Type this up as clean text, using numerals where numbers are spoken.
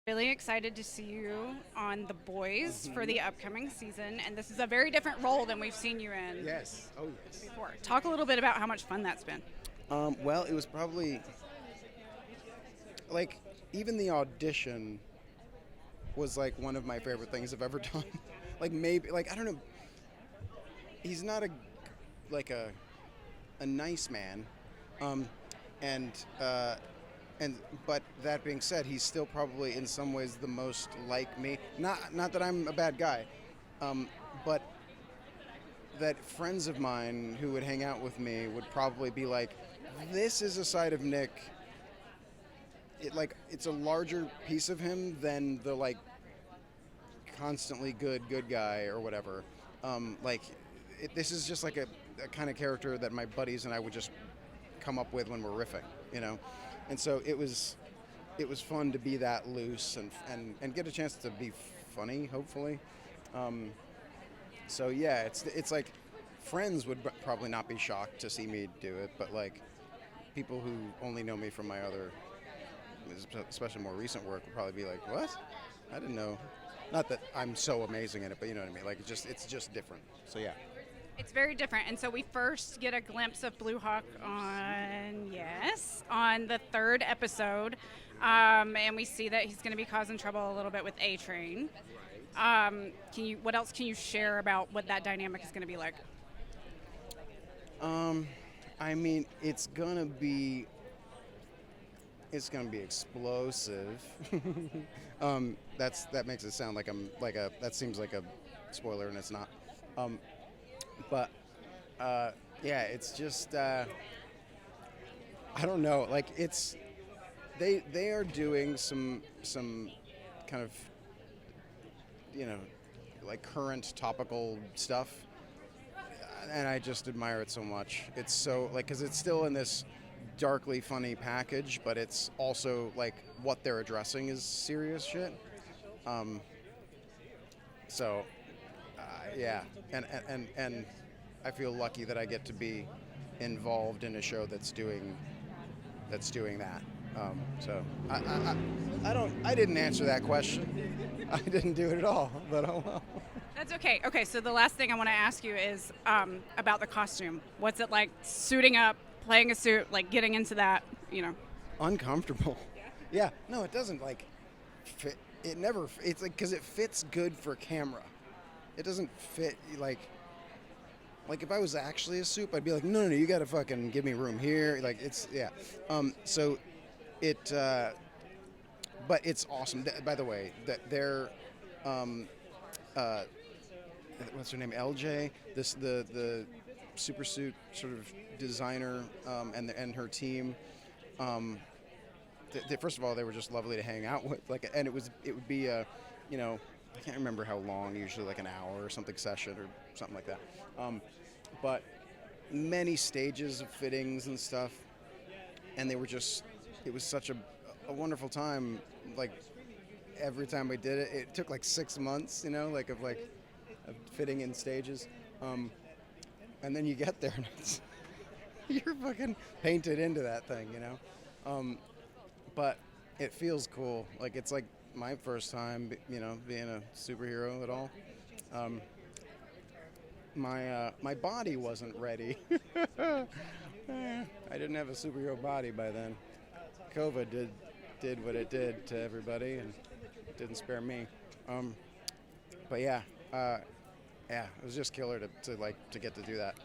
Really excited to see you on The Boys for the upcoming season, and this is a very different role than we've seen you in Yes. Oh, yes. before. Talk a little bit about how much fun that's been. Well, it was probably like even the audition was like one of my favorite things I've ever done. Like maybe like I don't know. He's not like a nice man, um, and and but that being said, he's still probably in some ways the most like me. Not that I'm a bad guy, but that friends of mine who would hang out with me would probably be like, this is a side of Nick. It's a larger piece of him than the like constantly good guy or whatever. This is just like a kind of character that my buddies and I would just come up with when we're riffing, you know. And so it was fun to be that loose and get a chance to be funny, hopefully. So yeah, it's like friends would probably not be shocked to see me do it, but like people who only know me from my other, especially more recent work, would probably be like, "What? I didn't know." Not that I'm so amazing in it, but you know what I mean. Like it's just different. So yeah. It's very different, and so we first get a glimpse of Blue Hawk on the third episode, and we see that he's going to be causing trouble a little bit with A Train. What else can you share about what that dynamic is going to be like? I mean, it's gonna be explosive. That makes it sound like that seems like a spoiler, and it's not. But yeah, it's just I don't know. Like they are doing some kind of like current topical stuff, and I just admire it so much. It's so like because it's still in this darkly funny package, but it's also like what they're addressing is serious shit. So yeah, and I feel lucky that I get to be involved in a show that's doing that. So I didn't answer that question. I didn't do it at all, but oh well. That's okay. Okay, so the last thing I want to ask you is about the costume. What's it like suiting up, playing a suit, like getting into that, you know? Uncomfortable. Yeah, no, it doesn't like fit. It never. It's like because it fits good for camera. It doesn't fit like if I was actually a soup, I'd be like, no, you gotta fucking give me room here. Like it's yeah. So it, but it's awesome. By the way, that they're, what's her name? LJ. The super suit sort of designer and her team. First of all, they were just lovely to hang out with. And it would be I can't remember how long. Usually like an hour or something session or something like that. But many stages of fittings and stuff, and it was such a wonderful time. Like every time we did it, it took like 6 months, of fitting in stages. And then you get there and you're fucking painted into that thing, But it feels cool. Like it's like my first time, being a superhero at all. My body wasn't ready. I didn't have a superhero body by then. COVID did what it did to everybody, and it didn't spare me. But yeah, it was just killer to get to do that.